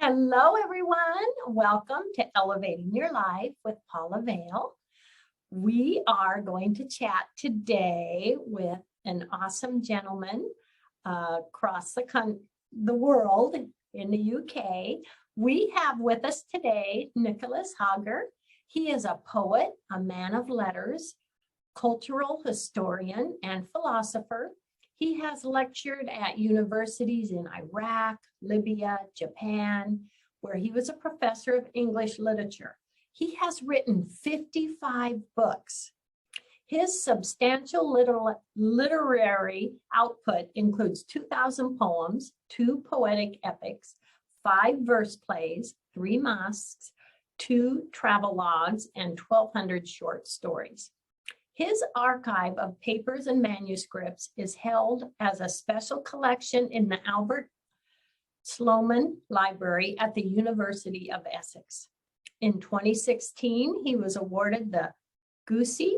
Hello, everyone. Welcome to Elevating Your Life with Paula Vail. We are going to chat today with an awesome gentleman across the world in the UK. We have with us today Nicholas Haggar. He is a poet, a man of letters, cultural historian, and philosopher. He has lectured at universities in Iraq, Libya, Japan, where he was a professor of English literature. He has written 55 books. His substantial literary output includes 2,000 poems, 2 poetic epics, 5 verse plays, 3 masques, 2 travelogues, and 1,200 short stories. His archive of papers and manuscripts is held as a special collection in the Albert Sloman Library at the University of Essex. In 2016, he was awarded the Goosey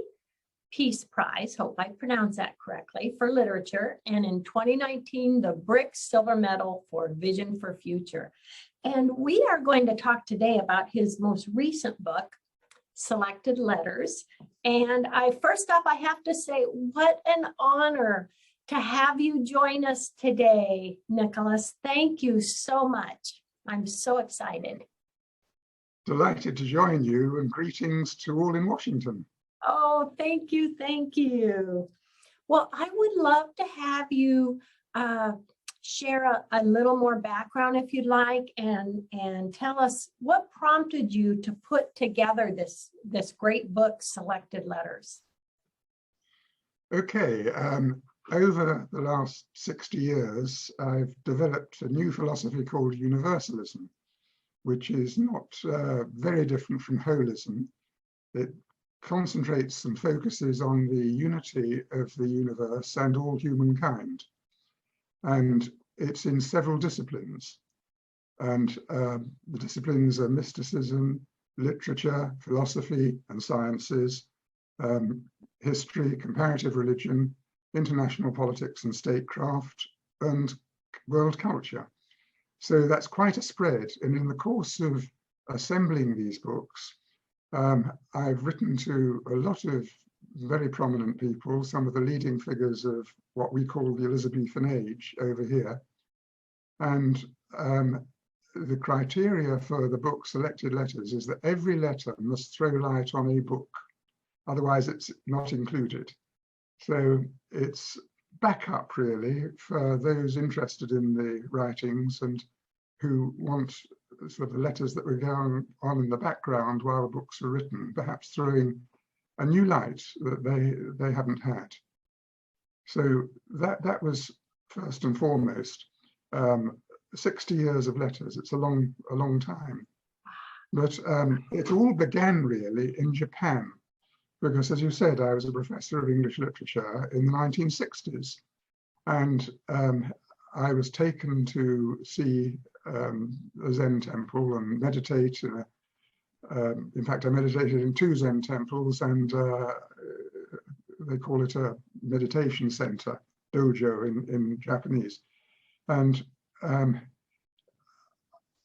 Peace Prize, hope I pronounced that correctly, for literature, and in 2019, the Brick Silver Medal for Vision for Future. And we are going to talk today about his most recent book, Selected Letters. And first off, I have to say, what an honor to have you join us today, Nicholas. Thank you so much. I'm so excited. Delighted to join you, and greetings to all in Washington. Oh, thank you. Thank you. Well, I would love to have you share a little more background if you'd like, and tell us what prompted you to put together this great book, Selected Letters. Okay, over the last 60 years, I've developed a new philosophy called Universalism, which is not very different from holism. It concentrates and focuses on the unity of the universe and all humankind. And it's in several disciplines. And the disciplines are mysticism, literature, philosophy and sciences, history, comparative religion, international politics and statecraft, and world culture. So that's quite a spread. And in the course of assembling these books, I've written to a lot of very prominent people, some of the leading figures of what we call the Elizabethan Age over here. And the criteria for the book Selected Letters is that every letter must throw light on a book, otherwise it's not included. So it's backup really for those interested in the writings and who want sort of the letters that were going on in the background while the books were written, perhaps throwing a new light that they hadn't had. So that was first and foremost. 60 years of letters, it's a long time. But it all began really in Japan, because as you said, I was a professor of English literature in the 1960s. And I was taken to see a Zen temple and meditate. In fact, I meditated in 2 Zen temples, and they call it a meditation center, dojo in Japanese. And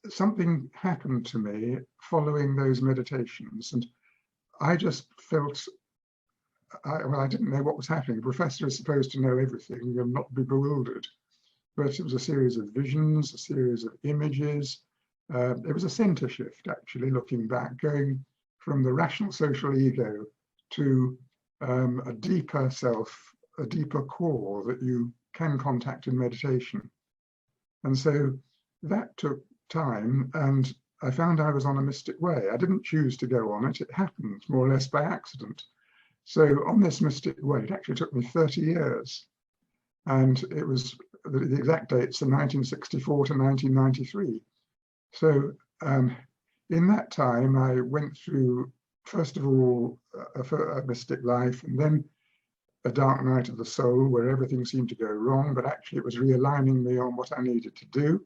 something happened to me following those meditations, and I just felt, I didn't know what was happening. A professor is supposed to know everything and not be bewildered. But it was a series of visions, a series of images. It was a center shift, actually, looking back, going from the rational social ego to a deeper self, a deeper core that you can contact in meditation. And so that took time, and I found I was on a mystic way. I didn't choose to go on it. It happened more or less by accident. So on this mystic way, it actually took me 30 years. And it was, the exact dates are 1964 to 1993. So in that time, I went through, first of all, a mystic life, and then a dark night of the soul where everything seemed to go wrong, but actually it was realigning me on what I needed to do.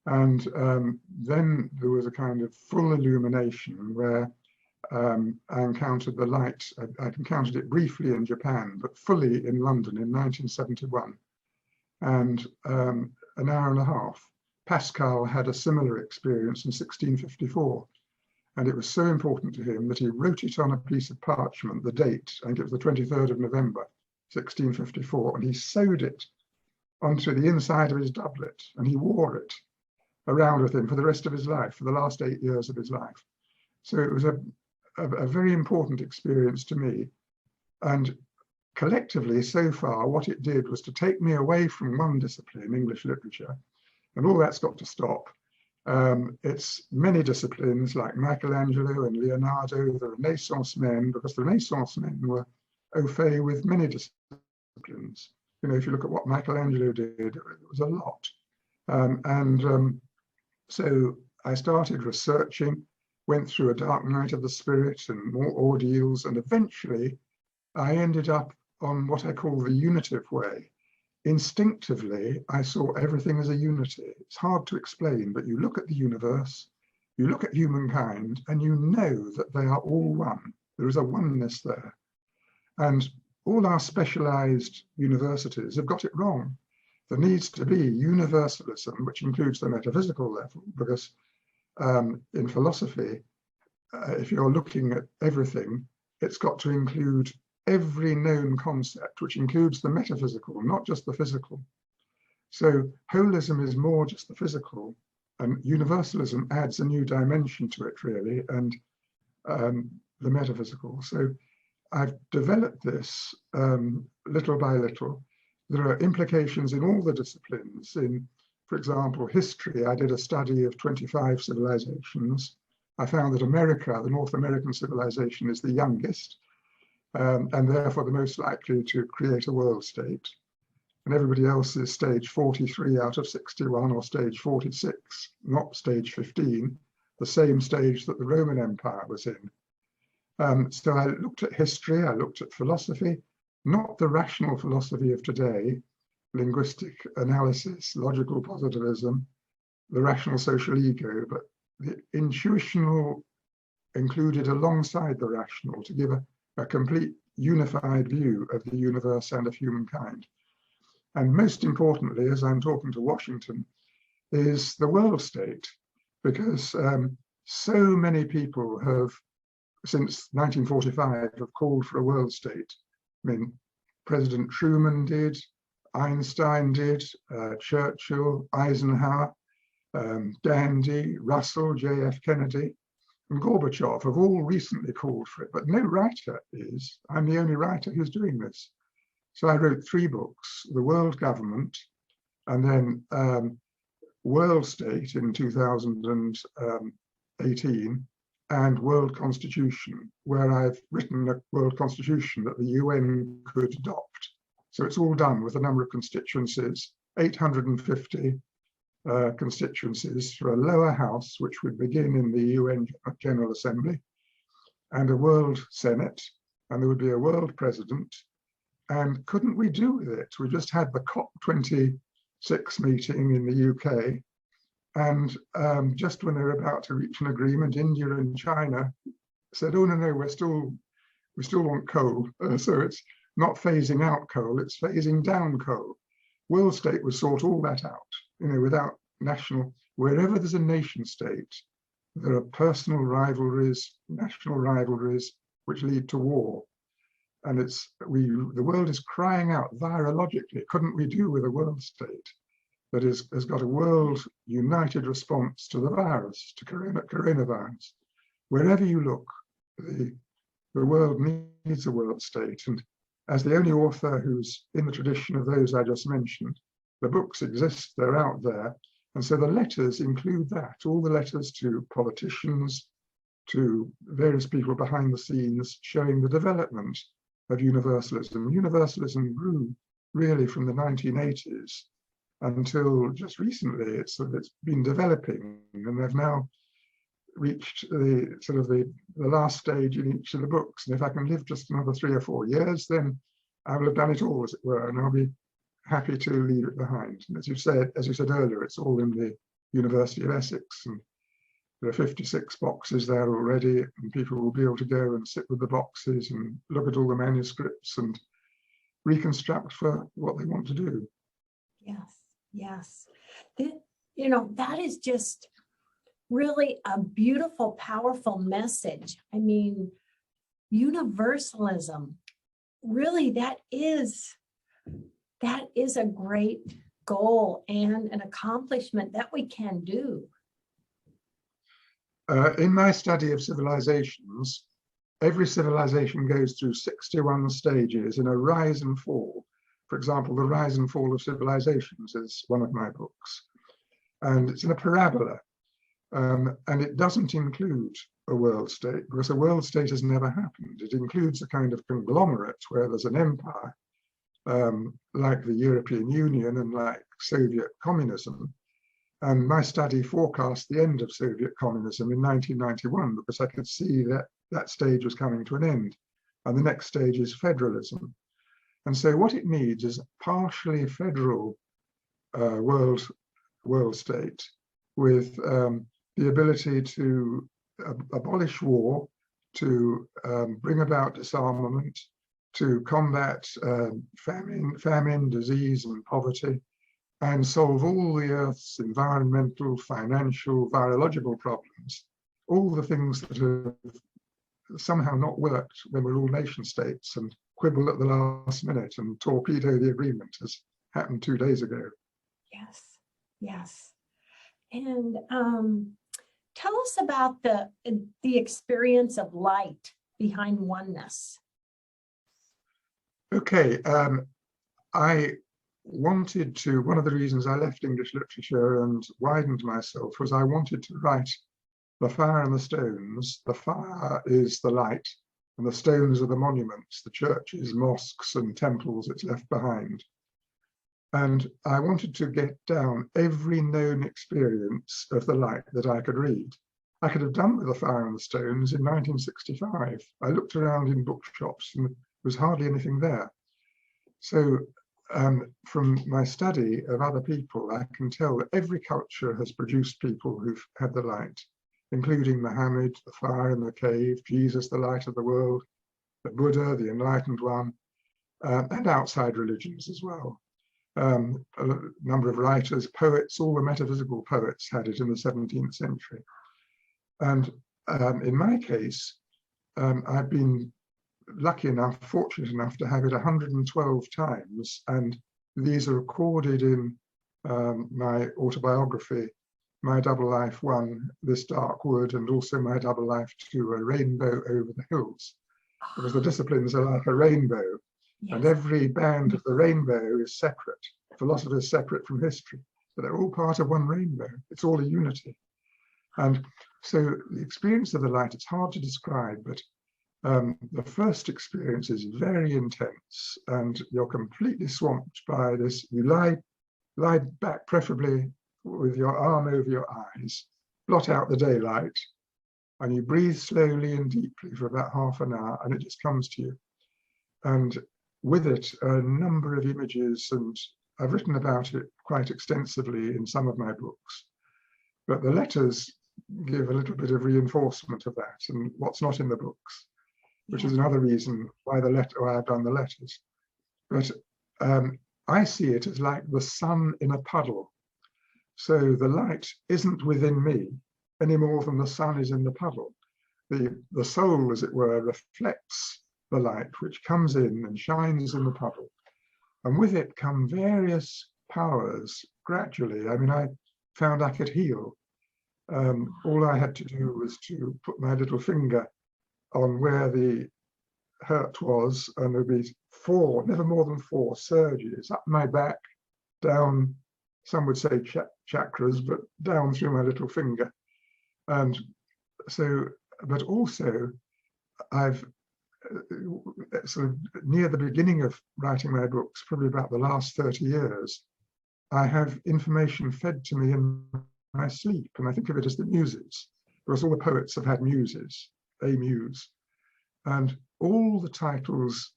And then there was a kind of full illumination where I encountered the light. I'd encountered it briefly in Japan, but fully in London in 1971. And an hour and a half Pascal had a similar experience in 1654. And it was so important to him that he wrote it on a piece of parchment, the date, I think it was the 23rd of November, 1654, and he sewed it onto the inside of his doublet, and he wore it around with him for the rest of his life, for the last 8 years of his life. So it was a very important experience to me. And collectively, so far, what it did was to take me away from one discipline, English literature, and all that's got to stop. It's many disciplines like Michelangelo and Leonardo, the Renaissance men, because the Renaissance men were au fait with many disciplines. You know, if you look at what Michelangelo did, it was a lot. So I started researching, went through a dark night of the spirit and more ordeals, and eventually I ended up on what I call the unitive way. Instinctively, I saw everything as a unity. It's hard to explain, but you look at the universe, you look at humankind, and you know that they are all one. There is a oneness there. And all our specialized universities have got it wrong. There needs to be universalism, which includes the metaphysical level, because in philosophy, if you're looking at everything, it's got to include every known concept, which includes the metaphysical, not just the physical. So holism is more just the physical, and universalism adds a new dimension to it, really, and the metaphysical. So I've developed this little by little. There are implications in all the disciplines. In, for example, history, I did a study of 25 civilizations. I found that America, the North American civilization, is the youngest, and therefore the most likely to create a world state. And everybody else is stage 43 out of 61 or stage 46, not stage 15, the same stage that the Roman Empire was in. So I looked at history, I looked at philosophy, not the rational philosophy of today, linguistic analysis, logical positivism, the rational social ego, but the intuitional included alongside the rational to give a complete unified view of the universe and of humankind. And most importantly, as I'm talking to Washington, is the world state, because so many people have, since 1945, have called for a world state. I mean, President Truman did, Einstein did, Churchill, Eisenhower, Gandhi, Russell, J.F. Kennedy, and Gorbachev have all recently called for it, but no writer is. I'm the only writer who's doing this. So I wrote 3 books, The World Government, and then World State in 2018, and World Constitution, where I've written a World Constitution that the UN could adopt. So it's all done with a number of constituencies, 850 constituencies for a lower house, which would begin in the UN General Assembly, and a World Senate, and there would be a World President. And couldn't we do with it? We just had the COP26 meeting in the UK, and just when they were about to reach an agreement, India and China said, "Oh no, we still want coal." So it's not phasing out coal; it's phasing down coal. World state would sort all that out. You know, without national, wherever there's a nation state, there are personal rivalries, national rivalries, which lead to war. And the world is crying out virologically, couldn't we do with a world state that has got a world united response to the virus, to coronavirus? Wherever you look, the world needs a world state. And as the only author who's in the tradition of those I just mentioned, the books exist, they're out there. And so the letters include that, all the letters to politicians, to various people behind the scenes, showing the development of universalism. Universalism grew really from the 1980s until just recently. It's been developing, and they've now reached the last stage in each of the books. And if I can live just another 3 or 4 years, then I will have done it all, as it were, and I'll be happy to leave it behind. And as you said earlier, it's all in the University of Essex, and there are 56 boxes there already, and people will be able to go and sit with the boxes and look at all the manuscripts and reconstruct for what they want to do. Yes, yes. that is just really a beautiful, powerful message. I mean, universalism, really, that is a great goal and an accomplishment that we can do. In my study of civilizations, every civilization goes through 61 stages in a rise and fall. For example, The Rise and Fall of Civilizations is one of my books. And it's in a parabola. And it doesn't include a world state, because a world state has never happened. It includes a kind of conglomerate where there's an empire, like the European Union and like Soviet communism. And my study forecast the end of Soviet communism in 1991, because I could see that that stage was coming to an end. And the next stage is federalism. And so what it needs is a partially federal world state with the ability to abolish war, to bring about disarmament, to combat famine, disease, and poverty, and solve all the Earth's environmental, financial, virological problems, all the things that have somehow not worked when we're all nation states and quibble at the last minute and torpedo the agreement, as happened 2 days ago. Yes, yes. And tell us about the experience of light behind oneness. Okay, I wanted to, one of the reasons I left English literature and widened myself was I wanted to write The Fire and the Stones. The fire is the light, and the stones are the monuments, the churches, mosques, and temples it's left behind. And I wanted to get down every known experience of the light that I could read. I could have done with The Fire and the Stones in 1965. I looked around in bookshops and there was hardly anything there. So from my study of other people, I can tell that every culture has produced people who've had the light, including Muhammad, the fire in the cave, Jesus, the light of the world, the Buddha, the enlightened one, and outside religions as well. A number of writers, poets, all the metaphysical poets had it in the 17th century. And in my case, I've been lucky enough, fortunate enough to have it 112 times. And these are recorded in my autobiography, My Double Life 1, This Dark Wood, and also My Double Life 2, A Rainbow Over the Hills. Because the disciplines are like a rainbow. Yes. And every band of the rainbow is separate. Philosophers separate from history, but they're all part of one rainbow. It's all a unity. And so the experience of the light, it's hard to describe, but the first experience is very intense, and you're completely swamped by this. You lie back, preferably with your arm over your eyes, blot out the daylight, and you breathe slowly and deeply for about half an hour, and it just comes to you. And with it, a number of images, and I've written about it quite extensively in some of my books, but the letters give a little bit of reinforcement of that and what's not in the books, which is another reason why I've done the letters. But I see it as like the sun in a puddle. So the light isn't within me any more than the sun is in the puddle. The soul, as it were, reflects the light which comes in and shines in the puddle. And with it come various powers gradually. I mean, I found I could heal. All I had to do was to put my little finger on where the hurt was, and there'd be never more than 4 surges up my back, down, some would say chakras, but down through my little finger. And so, but also I've sort of near the beginning of writing my books, probably about the last 30 years, I have information fed to me in my sleep, and I think of it as the muses, because all the poets have had muses, a muse. And all the titles,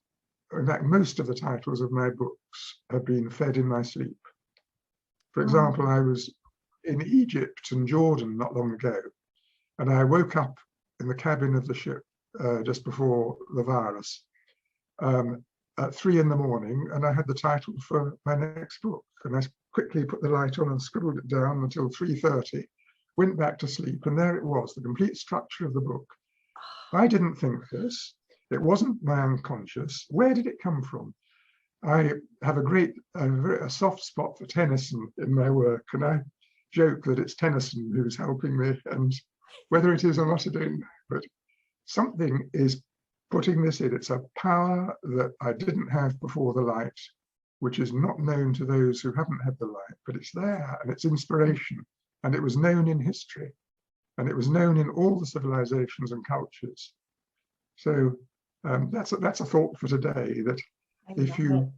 in fact, most of the titles of my books have been fed in my sleep. For example, I was in Egypt and Jordan not long ago, and I woke up in the cabin of the ship just before the virus at 3 in the morning, and I had the title for my next book, and I quickly put the light on and scribbled it down until 3:30, went back to sleep, and there it was, the complete structure of the book. I didn't think this. It wasn't my unconscious. Where did it come from? I have a soft spot for Tennyson in my work, and I joke that it's Tennyson who's helping me, and whether it is or not, I don't know, but something is putting this in. It's a power that I didn't have before the light, which is not known to those who haven't had the light, but it's there, and it's inspiration, and it was known in history, and it was known in all the civilizations and cultures. So that's a thought for today, that if you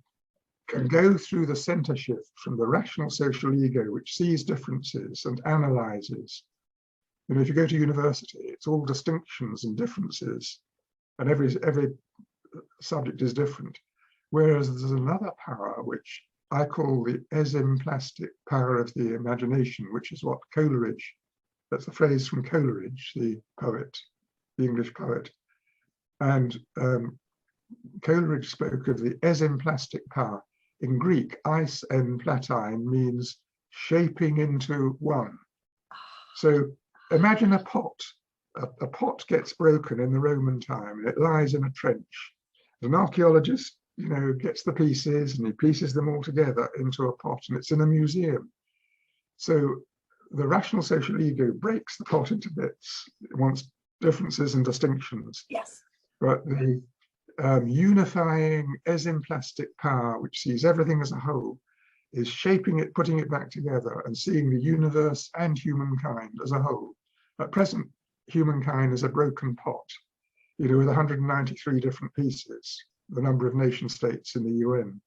can go through the center shift from the rational social ego, which sees differences and analyzes. If you go to university, it's all distinctions and differences, and every subject is different. Whereas there's another power, which I call the esimplastic power of the imagination, which is what Coleridge, that's the phrase from Coleridge, the poet, the English poet. And Coleridge spoke of the esimplastic power. In Greek, eis en platein means shaping into one. So imagine a pot. A pot gets broken in the Roman time, and it lies in a trench. An archaeologist, gets the pieces, and he pieces them all together into a pot, and it's in a museum. So the rational social ego breaks the pot into bits. It wants differences and distinctions. Yes. But the unifying esimplastic power, which sees everything as a whole, is shaping it, putting it back together, and seeing the universe and humankind as a whole. At present, humankind is a broken pot, with 193 different pieces, the number of nation states in the UN.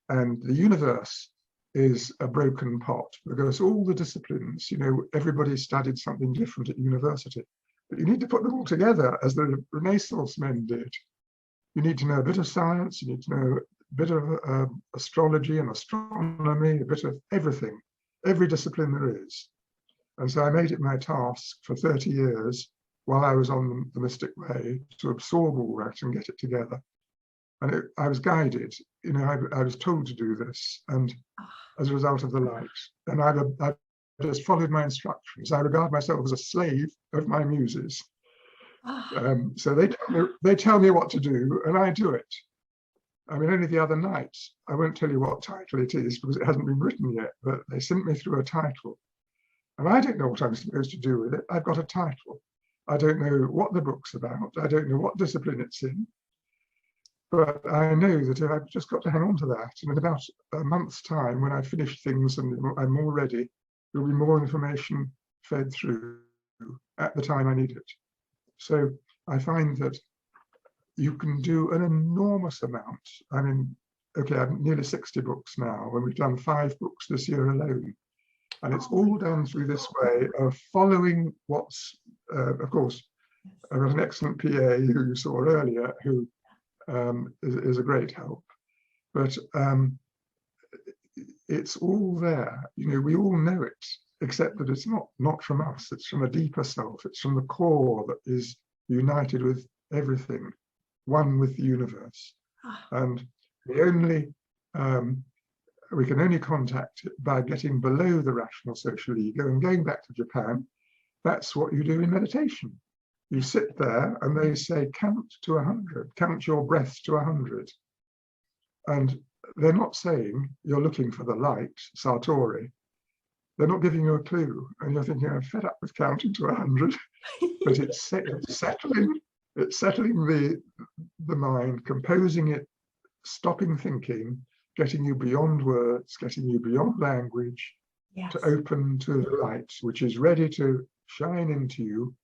And the universe is a broken pot, because all the disciplines, everybody studied something different at university. But you need to put them all together, as the Renaissance men did. You need to know a bit of science, you need to know a bit of astrology and astronomy, a bit of everything, every discipline there is. And so I made it my task for 30 years, while I was on the mystic way, to absorb all that and get it together. And I was guided, I was told to do this, and as a result of the light. And I've just followed my instructions. I regard myself as a slave of my muses. So they tell me what to do, and I do it. Only the other night, I won't tell you what title it is because it hasn't been written yet, but they sent me through a title. And I don't know what I'm supposed to do with it. I've got a title. I don't know what the book's about. I don't know what discipline it's in. But I know that I've just got to hang on to that. And in about a month's time, when I finish things and I'm more ready, there'll be more information fed through at the time I need it. So I find that you can do an enormous amount. I'm nearly 60 books now, and we've done 5 books this year alone. And it's all done through this way of following what's, of course, I've got an excellent PA who you saw earlier, who is a great help. But it's all there. We all know it, except that it's not from us. It's from a deeper self. It's from the core that is united with everything, one with the universe. And we can only contact it by getting below the rational social ego and going back to Japan. That's what you do in meditation. You sit there and they say, count to 100, count your breath to 100. And they're not saying you're looking for the light, Sartori. They're not giving you a clue. And you're thinking, I'm fed up with counting to 100. But it's settling the mind, composing it, stopping thinking, getting you beyond words, getting you beyond language, yes, to open to the light, which is ready to shine into you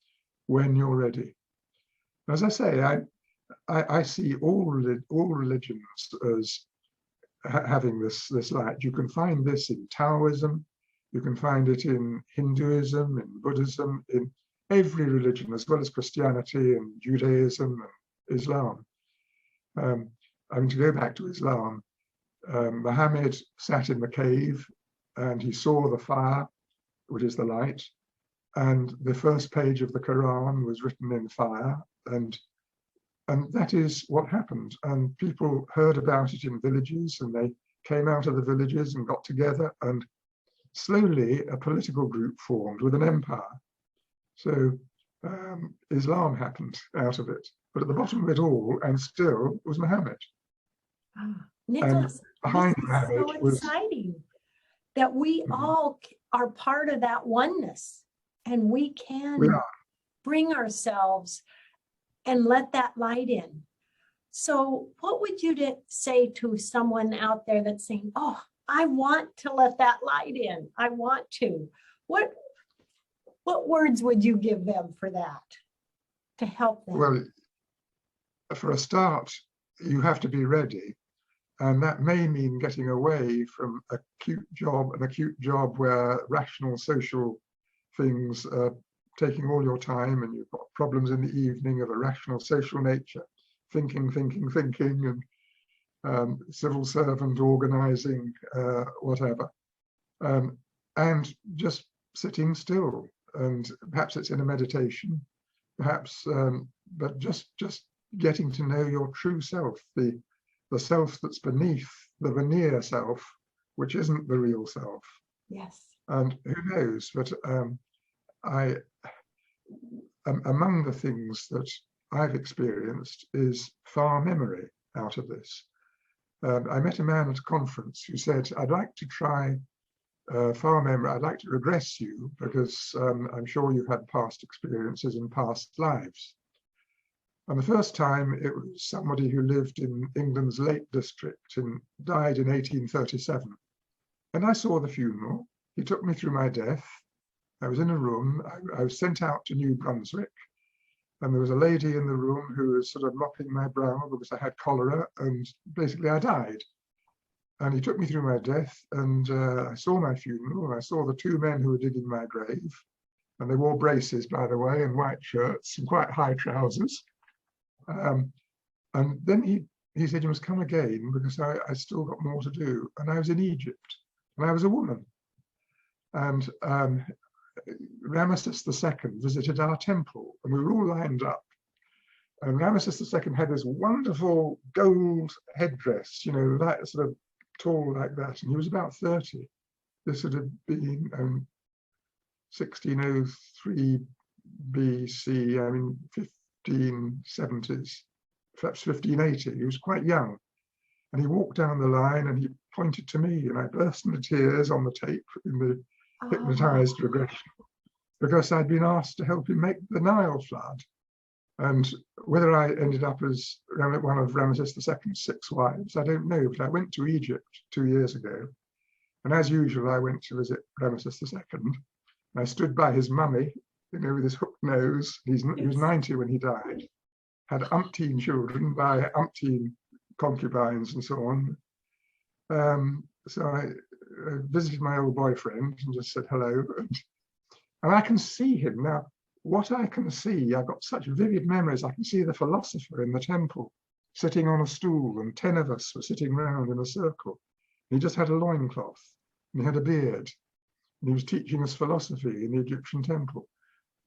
when you're ready. As I say, I see all religions as having this light. You can find this in Taoism, you can find it in Hinduism, in Buddhism, in every religion, as well as Christianity and Judaism and Islam. To go back to Islam, Muhammad sat in the cave and he saw the fire, which is the light, and the first page of the Quran was written in fire, and that is what happened. And people heard about it in villages, and they came out of the villages and got together, and slowly a political group formed with an empire. So Islam happened out of it. But at the bottom of it all, and still, was Muhammad. Nicholas, behind this is Muhammad so was exciting that we all are part of that oneness, and we can bring ourselves and let that light in. So what would you say to someone out there that's saying, oh, I want to let that light in. I want to. What words would you give them for that, to help them? Well, for a start, you have to be ready. And that may mean getting away from an acute job where rational social things are taking all your time, and you've got problems in the evening of a rational social nature, thinking, and civil servant organizing, whatever, and just sitting still. And perhaps it's in a meditation, perhaps, but just getting to know your true self, the self that's beneath the veneer self, which isn't the real self. Yes. And who knows? But among the things that I've experienced is far memory out of this. I met a man at a conference who said, I'd like to try far memory. I'd like to regress you because I'm sure you've had past experiences in past lives. And the first time, it was somebody who lived in England's Lake District and died in 1837. And I saw the funeral. He took me through my death. I was in a room. I was sent out to New Brunswick. And there was a lady in the room who was sort of mopping my brow because I had cholera, and basically I died. And he took me through my death, and I saw my funeral, and I saw the two men who were digging my grave. And they wore braces, by the way, and white shirts and quite high trousers. And then he said, you must come again because I still got more to do. And I was in Egypt, and I was a woman. And Ramesses II visited our temple, and we were all lined up. And Ramesses II had this wonderful gold headdress, you know, that sort of tall like that. And he was about 30. This would have been 1603 BC, I mean, 1570s, perhaps 1580. He was quite young. And he walked down the line and he pointed to me, and I burst into tears on the tape in the hypnotized regression, because I'd been asked to help him make the Nile flood. And whether I ended up as one of Ramesses II's 6 wives, I don't know, but I went to Egypt 2 years ago. And as usual, I went to visit Ramesses II. And I stood by his mummy, you know, with his hooked nose. He was 90 when he died, had umpteen children by umpteen concubines and so on. So I visited my old boyfriend and just said hello. And I can see him now. What I can see, I've got such vivid memories. I can see the philosopher in the temple sitting on a stool, and 10 of us were sitting round in a circle. He just had a loincloth, and he had a beard, and he was teaching us philosophy in the Egyptian temple.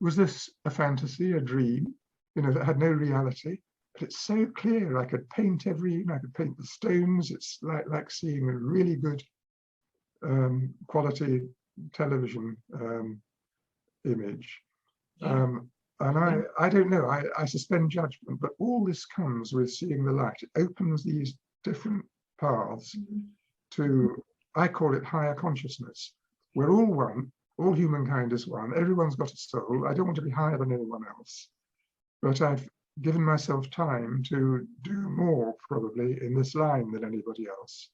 Was this a fantasy, a dream, you know, that had no reality? But it's so clear. I could paint I could paint the stones. It's like seeing a really good quality television image. Yeah. And I don't know, I suspend judgment, but all this comes with seeing the light. It opens these different paths to, I call it higher consciousness. We're all one, all humankind is one, everyone's got a soul. I don't want to be higher than anyone else, but I've given myself time to do more probably in this line than anybody else.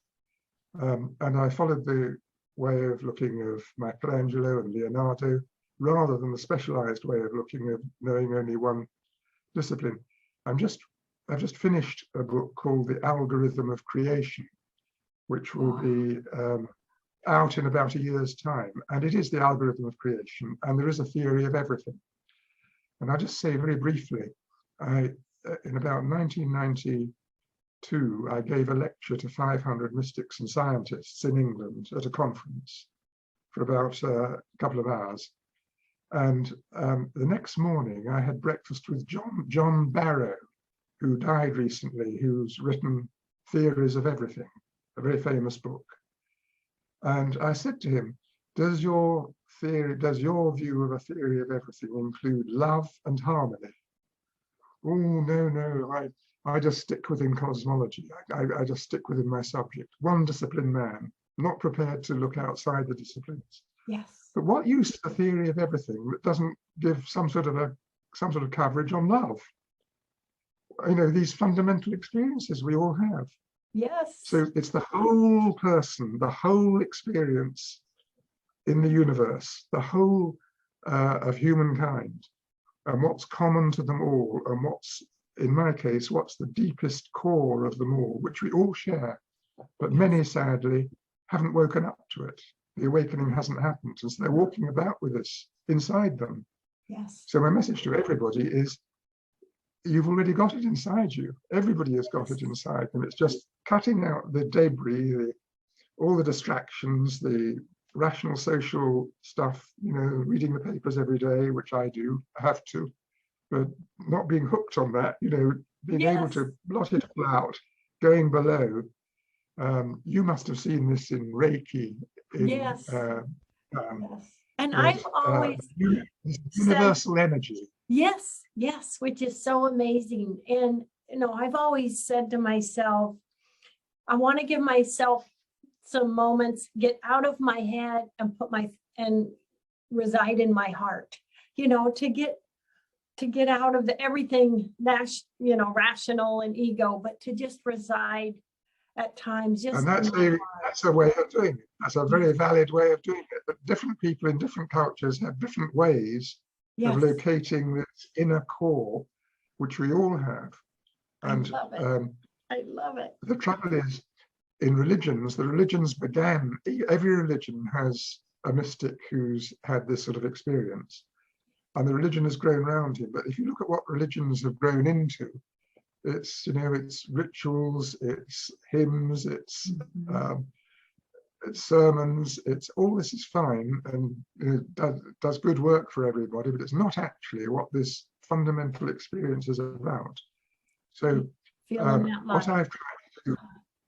And I followed the way of looking of Michelangelo and Leonardo, rather than the specialized way of looking of knowing only one discipline. I've just finished a book called The Algorithm of Creation, which will be out in about a year's time. And it is the algorithm of creation, and there is a theory of everything. And I'll just say very briefly, in about 1992, I gave a lecture to 500 mystics and scientists in England at a conference for about a couple of hours. And the next morning, I had breakfast with John Barrow, who died recently, who's written Theories of Everything. a very famous book. And I said to him, does your view of a theory of everything include love and harmony? Oh, no, I just stick within cosmology. I just stick within my subject. One discipline man, not prepared to look outside the disciplines. Yes. But what use is the theory of everything that doesn't give some sort of coverage on love? You know, these fundamental experiences we all have. Yes. So it's the whole person, the whole experience in the universe, the whole of humankind, and what's common to them all, and what's, in my case, what's the deepest core of them all, which we all share, but many, sadly, haven't woken up to it. The awakening hasn't happened, and so they're walking about with us inside them. Yes. So my message to everybody is, you've already got it inside you. Everybody has got it inside them. It's just cutting out the debris, all the distractions, the rational social stuff, you know, reading the papers every day, which I do, I have to, but not being hooked on that, you know, being able to blot it all out, going below. You must have seen this in Reiki. Yes. And I've always universal energy. Yes, which is so amazing. And, you know, I've always said to myself, I want to give myself some moments, get out of my head and reside in my heart, you know, to get out of everything that's, you know, rational and ego, but to just reside at times. And that's a way of doing it. That's a very valid way of doing it. But different people in different cultures have different ways of locating this inner core, which we all have. And I love it. The trouble is, in religions, the religions began, every religion has a mystic who's had this sort of experience, and the religion has grown around him. But if you look at what religions have grown into, it's, you know, it's rituals, it's hymns, it's sermons, it's all this is fine and does good work for everybody, but it's not actually what this fundamental experience is about. So what I've tried to do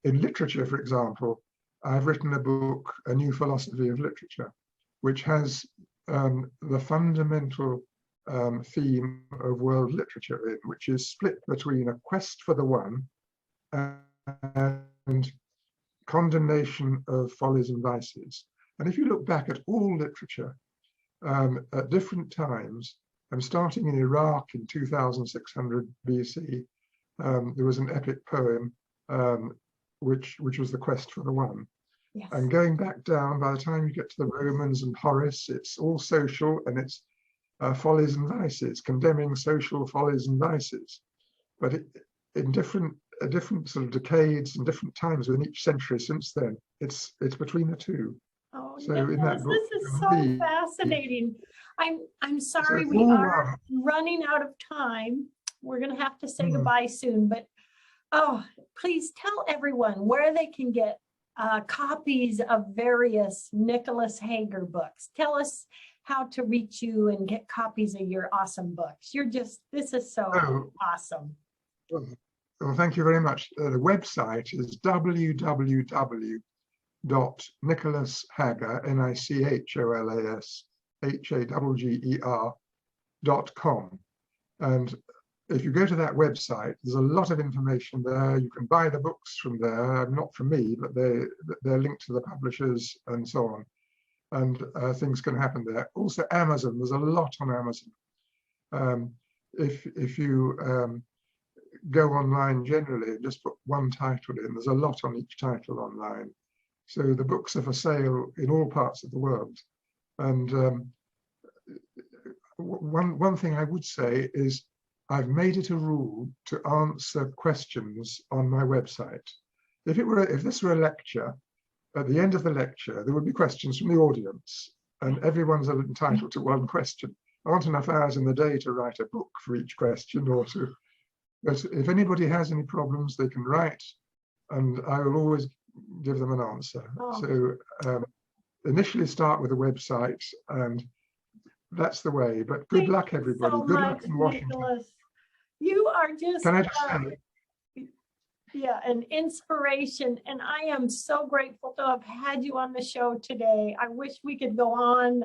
in literature, for example, I've written a book, A New Philosophy of Literature, which has the fundamental theme of world literature in, which is split between a quest for the one and condemnation of follies and vices. And if you look back at all literature at different times, and starting in Iraq in 2600 BC, there was an epic poem which was the quest for the one. Yes. And going back down, by the time you get to the Romans and Horace, it's all social, and it's follies and vices, condemning social follies and vices. But in different sort of decades and different times within each century since then, it's between the two. Oh, so in that book, this is so fascinating. I'm sorry we are running out of time. We're going to have to say goodbye soon, but please tell everyone where they can get copies of various Nicholas Haggar books. Tell us how to reach you and get copies of your awesome books. This is so awesome. Well, thank you very much. The website is www.nicholasHaggar, NicholasHagger.com. And if you go to that website, there's a lot of information there. You can buy the books from there, not from me, but they're linked to the publishers and so on. And things can happen there. Also Amazon, there's a lot on Amazon. If you go online generally and just put one title in, there's a lot on each title online. So the books are for sale in all parts of the world. And one thing I would say is I've made it a rule to answer questions on my website. If this were a lecture, at the end of the lecture, there would be questions from the audience, and everyone's entitled to one question. There aren't enough hours in the day to write a book for each question, but if anybody has any problems, they can write, and I will always give them an answer. So initially start with a website, and that's the way. But good luck, everybody. Good luck in Washington. Nicholas. You are just. Can I just say? Yeah, an inspiration. And I am so grateful to have had you on the show today. I wish we could go on